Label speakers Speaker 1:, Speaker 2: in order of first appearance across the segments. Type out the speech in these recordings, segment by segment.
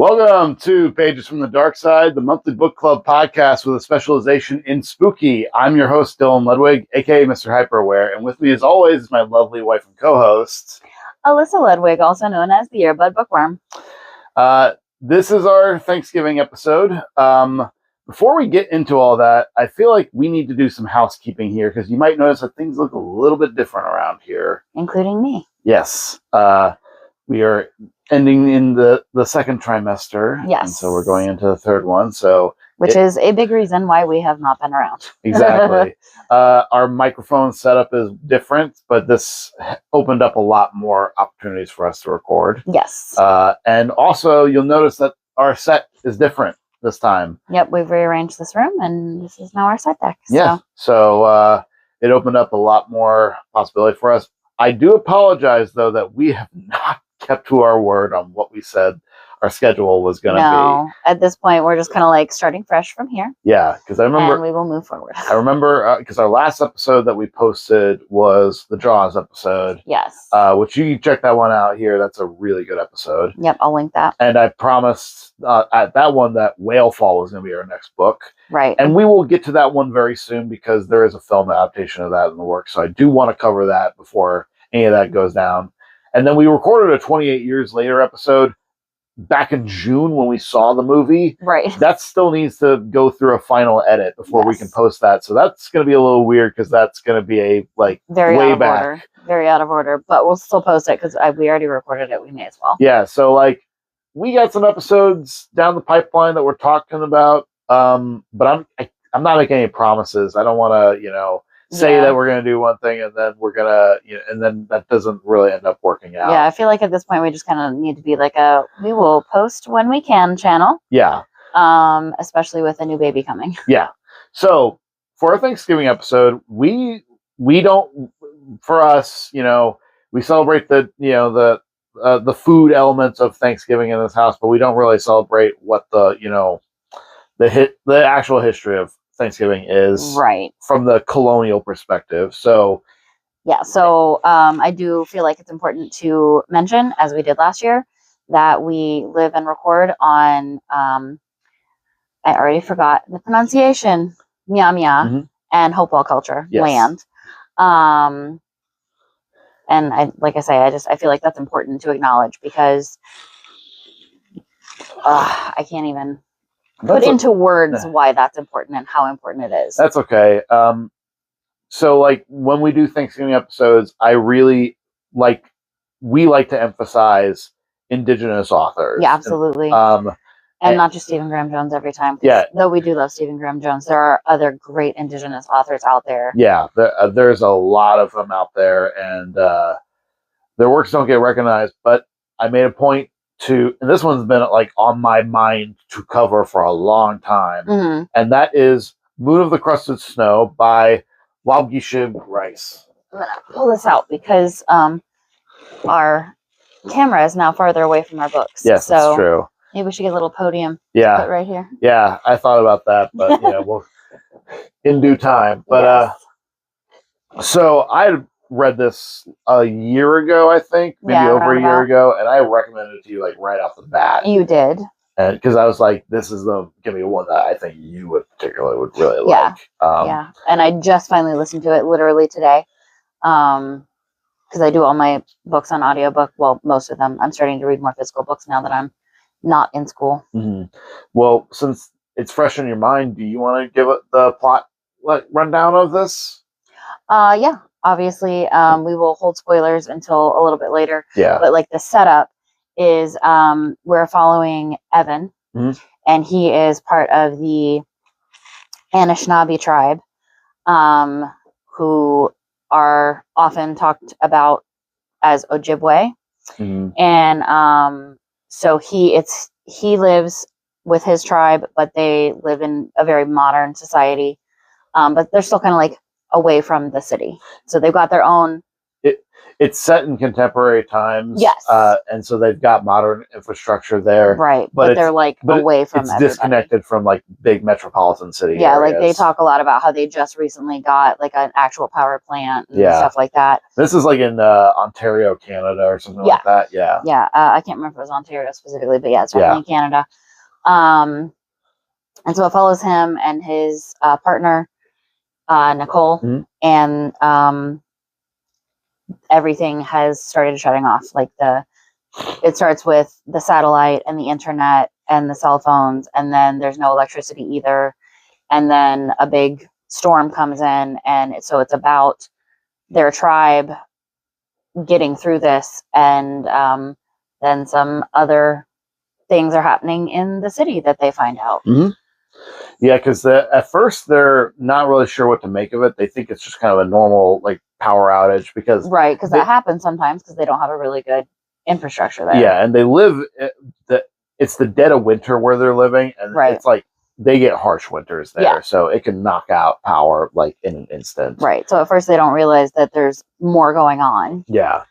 Speaker 1: Welcome to Pages from the Dark Side, the monthly book club podcast with a specialization in spooky. I'm your host, Dylan Ludwig, aka Mr. Hyperaware, and with me as always is my lovely wife and co-host,
Speaker 2: Alyssa Ludwig, also known as the Earbud Bookworm.
Speaker 1: This is our Thanksgiving episode. Before we get into all that, I feel like we need to do some housekeeping here because you might notice that things look a little bit different around here.
Speaker 2: Including me.
Speaker 1: Yes. We are ending in the second trimester.
Speaker 2: Yes.
Speaker 1: And so we're going into the third one.
Speaker 2: Which is a big reason why we have not been around.
Speaker 1: Exactly. Our microphone setup is different, but this opened up a lot more opportunities for us to record.
Speaker 2: Yes.
Speaker 1: And also, you'll notice that our set is different this time.
Speaker 2: Yep, we've rearranged this room, and this is now our set deck.
Speaker 1: Yeah. So it opened up a lot more possibility for us. I do apologize, though, that we have not kept to our word on what we said our schedule was going to be.
Speaker 2: At this point, we're just kind of like starting fresh from here.
Speaker 1: Yeah, because I remember...
Speaker 2: And we will move forward.
Speaker 1: I remember, because our last episode that we posted was the Jaws episode.
Speaker 2: Yes.
Speaker 1: Which you can check that one out here. That's a really good episode.
Speaker 2: Yep, I'll link that.
Speaker 1: And I promised at that one that Whale Fall was going to be our next book.
Speaker 2: Right.
Speaker 1: And we will get to that one very soon because there is a film adaptation of that in the works. So I do want to cover that before any of that goes down. And then we recorded a 28 years later episode back in June when we saw the movie.
Speaker 2: Right.
Speaker 1: That still needs to go through a final edit before we can post that. So that's going to be a little weird because that's going to be a
Speaker 2: very
Speaker 1: way
Speaker 2: out of
Speaker 1: back.
Speaker 2: Order. Very out of order, but we'll still post it because we already recorded it. We may as well.
Speaker 1: Yeah. So we got some episodes down the pipeline that we're talking about. But I'm not making any promises. I don't want to, say that we're going to do one thing and then we're going to, and then that doesn't really end up working out.
Speaker 2: Yeah, I feel like at this point we just kind of need to be like we will post when we can channel.
Speaker 1: Yeah.
Speaker 2: Especially with a new baby coming.
Speaker 1: Yeah. So for our Thanksgiving episode, we don't, for us, we celebrate the food elements of Thanksgiving in this house, but we don't really celebrate what the actual history of Thanksgiving is,
Speaker 2: right,
Speaker 1: from the colonial perspective. So
Speaker 2: yeah, I do feel like it's important to mention, as we did last year, that we live and record on I already forgot the pronunciation, Mya and Hopewell culture land. And I feel like that's important to acknowledge because I can't even put into words why that's important and how important it is.
Speaker 1: That's okay. So when we do Thanksgiving episodes, we like to emphasize Indigenous authors.
Speaker 2: Yeah, absolutely. And not just Stephen Graham Jones every time.
Speaker 1: Yeah.
Speaker 2: Though we do love Stephen Graham Jones, there are other great Indigenous authors out there.
Speaker 1: Yeah, there's a lot of them out there, and their works don't get recognized. But I made a point and this one's been on my mind to cover for a long time, and that is Moon of the Crusted Snow by Waubgeshig Rice.
Speaker 2: I'm gonna pull this out because our camera is now farther away from our books.
Speaker 1: Yes, so that's true.
Speaker 2: Maybe we should get a little podium.
Speaker 1: Yeah,
Speaker 2: to put right here.
Speaker 1: Yeah, I thought about that, but we'll in due time. But so I read this a year ago, I think, maybe over a year ago, and I recommended it to you right off the bat.
Speaker 2: You did,
Speaker 1: and because I was like, "This is gonna be one that I think you would really like."
Speaker 2: Yeah, and I just finally listened to it literally today, because I do all my books on audiobook. Well, most of them. I'm starting to read more physical books now that I'm not in school.
Speaker 1: Well, since it's fresh in your mind, do you want to give it the plot rundown of this?
Speaker 2: Yeah. Obviously, we will hold spoilers until a little bit later.
Speaker 1: Yeah.
Speaker 2: But the setup is we're following Evan, and he is part of the Anishinaabe tribe, who are often talked about as Ojibwe. And so he lives with his tribe, but they live in a very modern society. But they're still kind of away from the city. So they've got their own
Speaker 1: it's set in contemporary times.
Speaker 2: Yes.
Speaker 1: And so they've got modern infrastructure there.
Speaker 2: Right. But they're like away from
Speaker 1: it's
Speaker 2: everybody.
Speaker 1: disconnected from like big metropolitan city
Speaker 2: Yeah,
Speaker 1: areas.
Speaker 2: like they talk a lot about how they just recently got like an actual power plant and stuff like that.
Speaker 1: This is like in Ontario, Canada or something like that. Yeah.
Speaker 2: Yeah. I can't remember if it was Ontario specifically, but yeah, it's definitely in Canada. And so it follows him and his partner, Nicole, and everything has started shutting off. Like it starts with the satellite and the internet and the cell phones, and then there's no electricity either. And then a big storm comes in, and so it's about their tribe getting through this, and then some other things are happening in the city that they find out.
Speaker 1: Yeah, because at first they're not really sure what to make of it. They think it's just kind of a normal like power outage because
Speaker 2: that happens sometimes because they don't have a really good infrastructure there.
Speaker 1: Yeah, and they live it's the dead of winter where they're living, and it's like they get harsh winters there, so it can knock out power like in an instant.
Speaker 2: Right. So at first they don't realize that there's more going on.
Speaker 1: Yeah.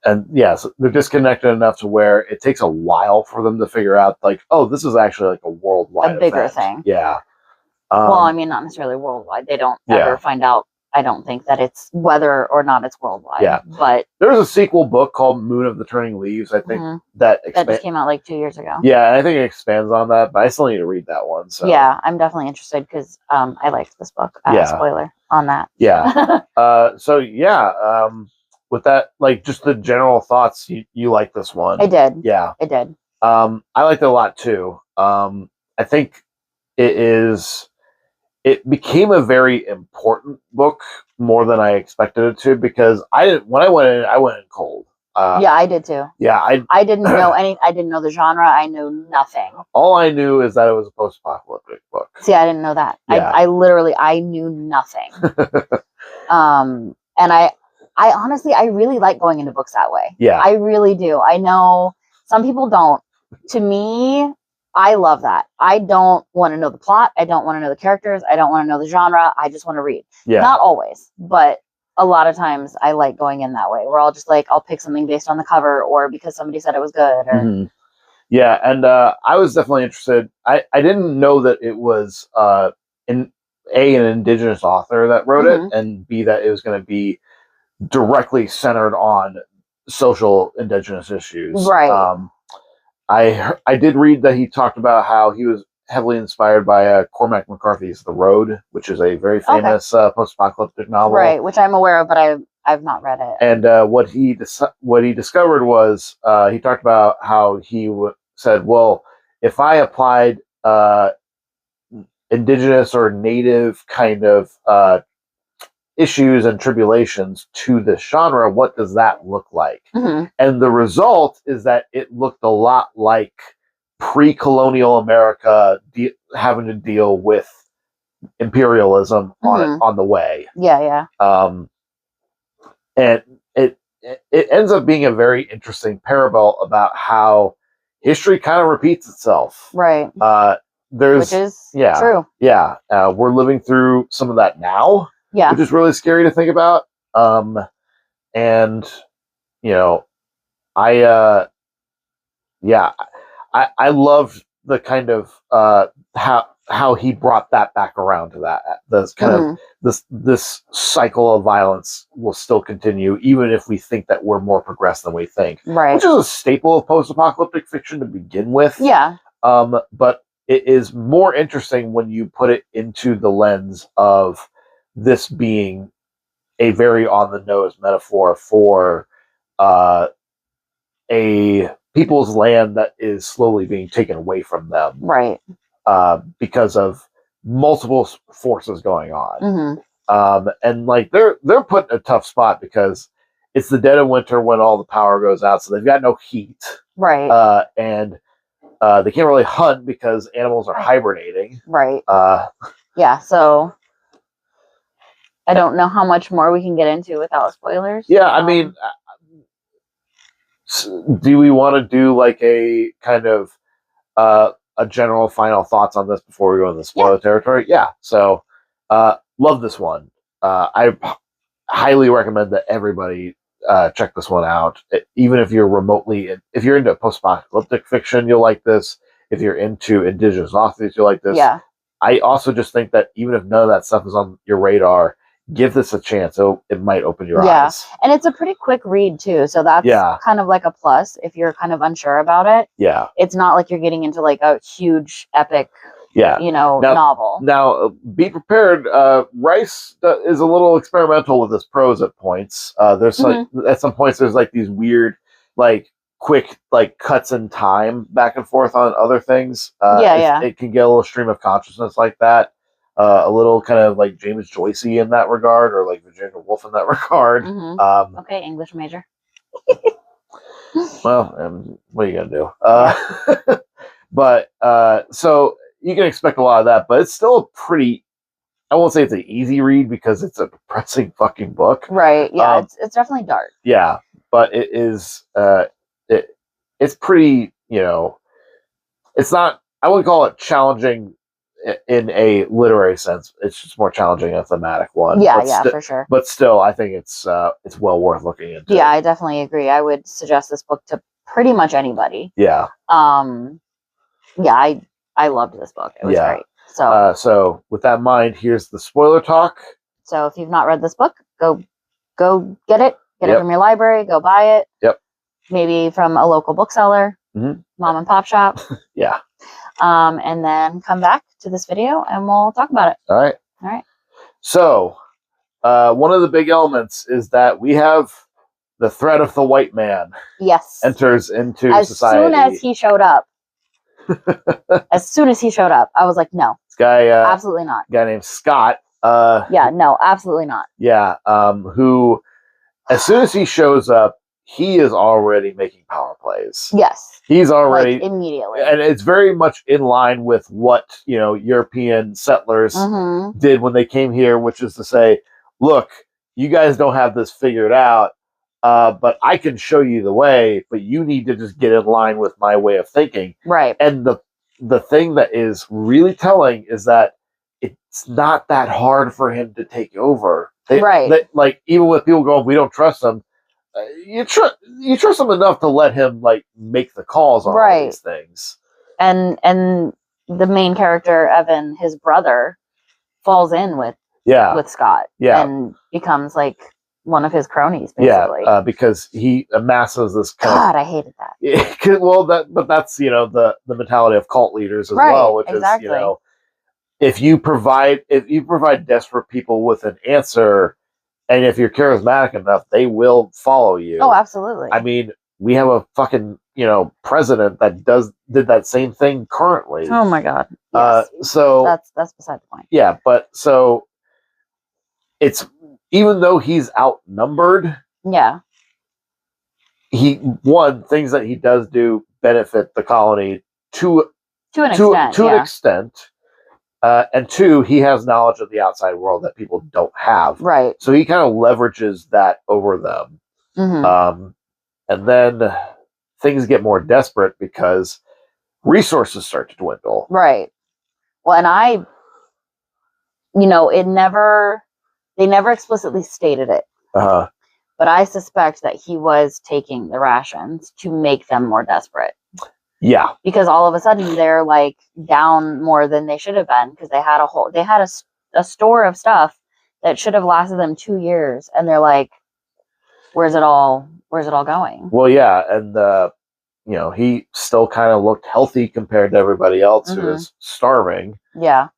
Speaker 1: And so they're disconnected enough to where it takes a while for them to figure out, like, oh, this is actually like a worldwide
Speaker 2: bigger
Speaker 1: event.
Speaker 2: thing.
Speaker 1: Yeah.
Speaker 2: Well, I mean, not necessarily worldwide. They don't ever find out, I don't think, that it's whether or not it's worldwide. Yeah. But
Speaker 1: there's a sequel book called Moon of the Turning Leaves, I think, that
Speaker 2: just came out like 2 years ago.
Speaker 1: Yeah, and I think it expands on that, but I still need to read that one. So
Speaker 2: yeah, I'm definitely interested because I liked this book. Spoiler on that.
Speaker 1: Yeah. With that, like, just the general thoughts, you like this one.
Speaker 2: I did.
Speaker 1: Yeah.
Speaker 2: I did.
Speaker 1: I liked it a lot too. I think it became a very important book more than I expected it to, because when I went in cold.
Speaker 2: I did too.
Speaker 1: Yeah,
Speaker 2: I didn't know I didn't know the genre. I knew nothing.
Speaker 1: All I knew is that it was a post-apocalyptic book.
Speaker 2: See, I didn't know that. Yeah. I knew nothing. And I honestly, I really like going into books that way.
Speaker 1: Yeah.
Speaker 2: I really do. I know some people don't. To me, I love that. I don't want to know the plot. I don't want to know the characters. I don't want to know the genre. I just want to read. Yeah. Not always, but a lot of times I like going in that way, where I'll just I'll pick something based on the cover or because somebody said it was good. Or...
Speaker 1: Yeah, and I was definitely interested. I didn't know that it was an indigenous author that wrote it, and B, that it was going to be directly centered on social indigenous issues.
Speaker 2: Right.
Speaker 1: I did read that he talked about how he was heavily inspired by Cormac McCarthy's The Road, which is a very famous post-apocalyptic novel.
Speaker 2: Right, which I'm aware of, but I've not read it.
Speaker 1: And what he discovered was he talked about how he said, well, if I applied indigenous or native kind of issues and tribulations to this genre, what does that look like? And the result is that it looked a lot like pre-colonial America having to deal with imperialism on the way.
Speaker 2: Yeah.
Speaker 1: And it ends up being a very interesting parable about how history kind of repeats itself.
Speaker 2: Right.
Speaker 1: Which
Speaker 2: is true.
Speaker 1: Yeah. We're living through some of that now.
Speaker 2: Yeah.
Speaker 1: Which is really scary to think about. And I loved the kind of how he brought that back around to that. This kind of this cycle of violence will still continue, even if we think that we're more progressed than we think.
Speaker 2: Right.
Speaker 1: Which is a staple of post-apocalyptic fiction to begin with.
Speaker 2: Yeah.
Speaker 1: But it is more interesting when you put it into the lens of this being a very on-the-nose metaphor for a people's land that is slowly being taken away from them.
Speaker 2: Right.
Speaker 1: Because of multiple forces going on. And they're put in a tough spot because it's the dead of winter when all the power goes out, so they've got no heat.
Speaker 2: Right.
Speaker 1: And they can't really hunt because animals are hibernating.
Speaker 2: Right. Yeah, so I don't know how much more we can get into without spoilers.
Speaker 1: Yeah, I mean, do we want to do a kind of a general final thoughts on this before we go into the spoiler territory? Yeah. So, love this one. I highly recommend that everybody check this one out. Even if you're if you're into post-apocalyptic fiction, you'll like this. If you're into indigenous authors, you'll like this.
Speaker 2: Yeah.
Speaker 1: I also just think that even if none of that stuff is on your radar, give this a chance. It might open your eyes.
Speaker 2: And it's a pretty quick read too. So that's kind of like a plus if you're kind of unsure about it.
Speaker 1: Yeah.
Speaker 2: It's not like you're getting into like a huge epic, novel.
Speaker 1: Now, be prepared. Rice is a little experimental with his prose at points. There's at some points there's like these weird, like quick, like cuts in time back and forth on other things. It can get a little stream of consciousness like that. A little kind of like James Joycey in that regard, or like Virginia Woolf in that regard.
Speaker 2: Okay, English major.
Speaker 1: Well, what are you gonna do? But so you can expect a lot of that, but it's still a pretty, I won't say it's an easy read because it's a depressing fucking book.
Speaker 2: Right. Yeah, it's definitely dark.
Speaker 1: Yeah, but it is it's pretty, it's not, I wouldn't call it challenging in a literary sense. It's just more challenging in a thematic one.
Speaker 2: Yeah, for sure.
Speaker 1: But still, I think it's well worth looking into.
Speaker 2: Yeah, I definitely agree. I would suggest this book to pretty much anybody.
Speaker 1: Yeah.
Speaker 2: Yeah, I loved this book. It was great.
Speaker 1: So with that in mind, here's the spoiler talk.
Speaker 2: So if you've not read this book, go get it. Get it from your library. Go buy it.
Speaker 1: Yep.
Speaker 2: Maybe from a local bookseller, mom and pop shop.
Speaker 1: Yeah.
Speaker 2: And then come back to this video and we'll talk about it.
Speaker 1: All right. So one of the big elements is that we have the threat of the white man.
Speaker 2: Yes.
Speaker 1: Enters into society.
Speaker 2: As soon as he showed up. I was like, no.
Speaker 1: This guy,
Speaker 2: absolutely not.
Speaker 1: Guy named Scott.
Speaker 2: No, absolutely not.
Speaker 1: Yeah. Who, as soon as he shows up, he is already making power plays.
Speaker 2: Yes.
Speaker 1: He's already
Speaker 2: immediately.
Speaker 1: And it's very much in line with what, European settlers did when they came here, which is to say, look, you guys don't have this figured out, but I can show you the way, but you need to just get in line with my way of thinking.
Speaker 2: Right.
Speaker 1: And the thing that is really telling is that it's not that hard for him to take over. Like, even with people going, we don't trust him, you trust him enough to let him make the calls on all these things.
Speaker 2: And the main character, Evan, his brother, falls in with Scott. Yeah. And becomes one of his cronies, basically.
Speaker 1: Yeah, because he amasses this
Speaker 2: kind I hated that.
Speaker 1: Yeah, well, but that's the mentality of cult leaders as well, which is if you provide desperate people with an answer, and if you're charismatic enough, they will follow you.
Speaker 2: Oh, absolutely.
Speaker 1: I mean, we have a fucking president that did that same thing currently.
Speaker 2: Oh my god. Yes.
Speaker 1: So
Speaker 2: that's beside the point.
Speaker 1: Yeah, but so it's, even though he's outnumbered, things that he does do benefit the colony to an extent. And two, he has knowledge of the outside world that people don't have.
Speaker 2: Right.
Speaker 1: So he kind of leverages that over them. And then things get more desperate because resources start to dwindle.
Speaker 2: Right. Well, and they never explicitly stated it. But I suspect that he was taking the rations to make them more desperate.
Speaker 1: Yeah.
Speaker 2: Because all of a sudden they're down more than they should have been, because they had a store of stuff that should have lasted them 2 years, and they're like, where's it all going?
Speaker 1: Well, yeah, and he still kind of looked healthy compared to everybody else who is starving.
Speaker 2: Yeah.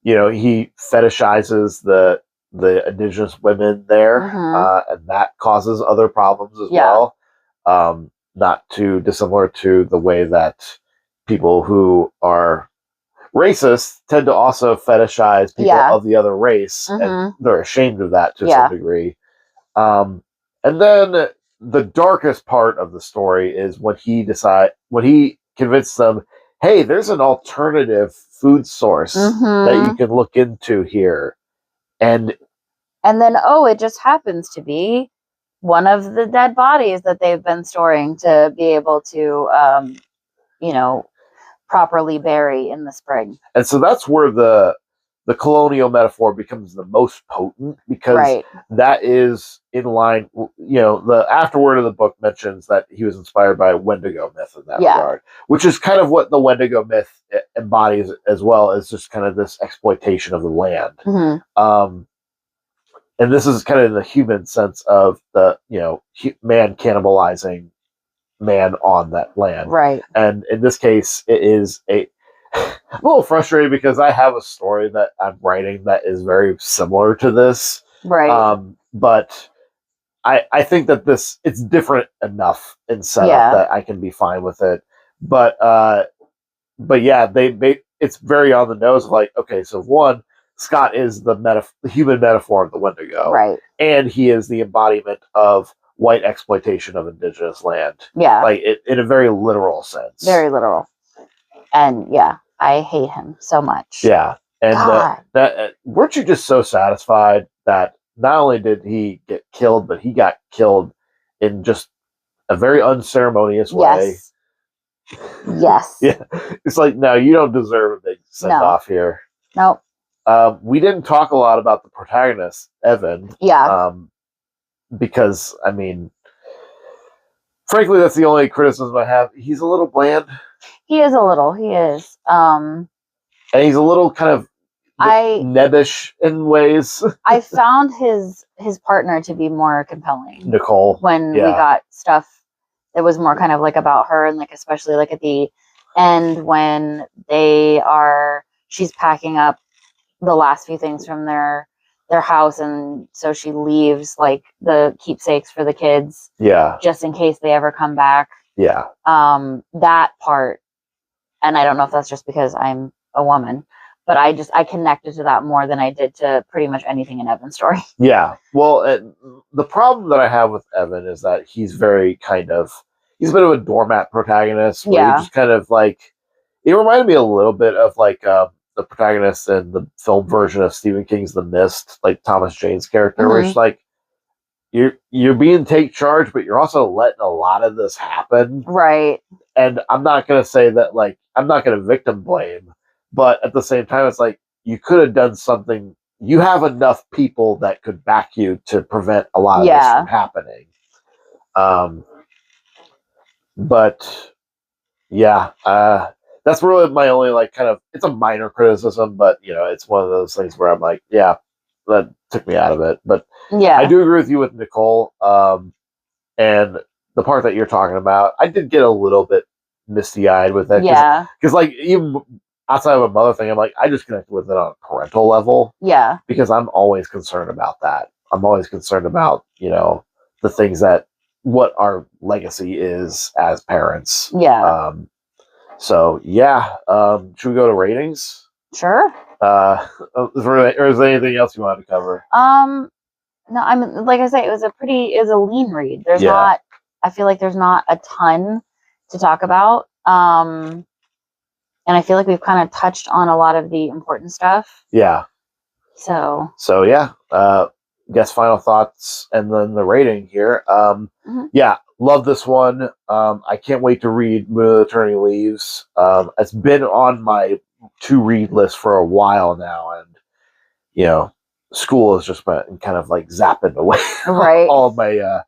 Speaker 1: He fetishizes the indigenous women there, and that causes other problems as well. Not too dissimilar to the way that people who are racist tend to also fetishize people of the other race, and they're ashamed of that to some degree. And then the darkest part of the story is when he convinced them, hey, there's an alternative food source that you can look into here. And
Speaker 2: then, it just happens to be one of the dead bodies that they've been storing to be able to, properly bury in the spring.
Speaker 1: And so that's where the the colonial metaphor becomes the most potent because
Speaker 2: Right.
Speaker 1: that is in line. The afterword of the book mentions that he was inspired by a Wendigo myth in that regard, which is kind of what the Wendigo myth embodies as well, as just kind of this exploitation of the land. And this is kind of the human sense of the man cannibalizing man on that land.
Speaker 2: Right.
Speaker 1: And in this case, it is I'm a little frustrated because I have a story that I'm writing that is very similar to this.
Speaker 2: Right.
Speaker 1: But I think that it's different enough in setup that I can be fine with it. But yeah, it's very on the nose of like, okay, so one, Scott is the human metaphor of the Wendigo.
Speaker 2: Right.
Speaker 1: And he is the embodiment of white exploitation of indigenous land.
Speaker 2: Yeah.
Speaker 1: Like in a very literal sense.
Speaker 2: Very literal. And yeah, I hate him so much.
Speaker 1: Yeah. And that weren't you just so satisfied that not only did he get killed, but he got killed in just a very unceremonious way?
Speaker 2: Yes.
Speaker 1: Yeah. It's like, no, you don't deserve a big send off here.
Speaker 2: Nope.
Speaker 1: We didn't talk a lot about the protagonist, Evan.
Speaker 2: Yeah.
Speaker 1: Because, I mean, frankly, that's the only criticism I have. He's a little bland.
Speaker 2: He is a little. He is.
Speaker 1: And he's a little kind of nebbish in ways.
Speaker 2: I found his partner to be more compelling.
Speaker 1: Nicole.
Speaker 2: When we got stuff that was more kind of like about her, and like especially like at the end when she's packing up the last few things from their house, and so she leaves like the keepsakes for the kids.
Speaker 1: Yeah.
Speaker 2: Just in case they ever come back.
Speaker 1: Yeah.
Speaker 2: That part, and I don't know if that's just because I'm a woman, but I connected to that more than I did to pretty much anything in Evan's story.
Speaker 1: Yeah. Well, the problem that I have with Evan is that he's very he's a bit of a doormat protagonist. Where he just kind of like, it reminded me a little bit of like the protagonist in the film version of Stephen King's The Mist, like Thomas Jane's character, where it's like, you're being take charge, but you're also letting a lot of this happen.
Speaker 2: Right.
Speaker 1: And I'm not going to say that, like, I'm not going to victim blame, but at the same time, it's like, you could have done something. You have enough people that could back you to prevent a lot of this from happening. But yeah, that's really my only, like, kind of, it's a minor criticism, but it's one of those things where I'm like, yeah, that took me out of it. But yeah, I do agree with you with Nicole. And the part that you're talking about, I did get a little bit misty-eyed with it.
Speaker 2: Yeah.
Speaker 1: Because, like, even outside of a mother thing, I'm like, I just connected with it on a parental level.
Speaker 2: Yeah.
Speaker 1: Because I'm always concerned about that. I'm always concerned about, the things that, what our legacy is as parents.
Speaker 2: Yeah.
Speaker 1: So, yeah. Should we go to ratings?
Speaker 2: Sure.
Speaker 1: Or is there anything else you wanted to cover?
Speaker 2: No, I mean, like I say, it was a lean read. I feel like there's not a ton to talk about. And I feel like we've kind of touched on a lot of the important stuff.
Speaker 1: Yeah.
Speaker 2: So
Speaker 1: yeah, guess final thoughts and then the rating here. Yeah, love this one. I can't wait to read Moon of the Turning Leaves. It's been on my to-read list for a while now, and school has just been kind of like zapping away all of my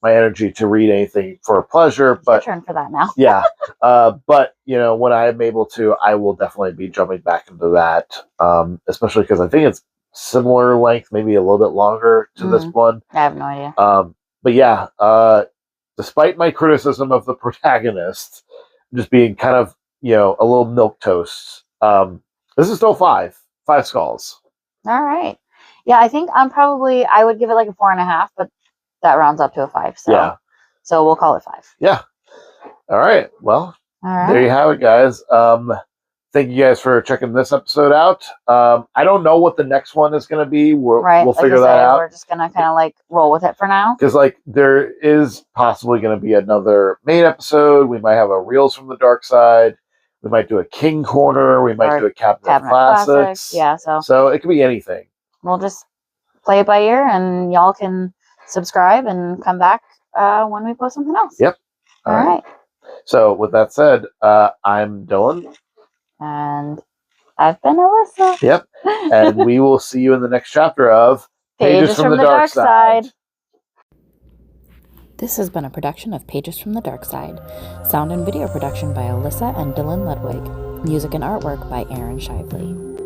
Speaker 1: my energy to read anything for pleasure. But
Speaker 2: it's your turn for that now.
Speaker 1: Yeah. But when I'm able to, I will definitely be jumping back into that. Especially because I think it's similar length, maybe a little bit longer to this one.
Speaker 2: I have no idea.
Speaker 1: But yeah, despite my criticism of the protagonist just being kind of, a little milquetoast, this is still 5 skulls.
Speaker 2: All right. Yeah, I think I would give it like a 4.5, but that rounds up to a 5. So
Speaker 1: yeah.
Speaker 2: So we'll call it 5.
Speaker 1: Yeah. All right. Well, there you have it, guys. Thank you guys for checking this episode out. I don't know what the next one is going to be. We'll figure that out.
Speaker 2: We're just going to kind of like roll with it for now.
Speaker 1: Because like there is possibly going to be another main episode. We might have a Reels from the Dark Side. We might do a King Corner. We might do a Cabinet of Classics.
Speaker 2: Yeah.
Speaker 1: So it could be anything.
Speaker 2: We'll just play it by ear, and y'all can subscribe and come back when we post something else.
Speaker 1: Yep.
Speaker 2: All right.
Speaker 1: So with that said, I'm Dylan.
Speaker 2: And I've been Alyssa.
Speaker 1: Yep. And we will see you in the next chapter of
Speaker 2: Pages from the Dark Side.
Speaker 3: This has been a production of Pages from the Dark Side. Sound and video production by Alyssa and Dylan Ludwig. Music and artwork by Aaron Shively.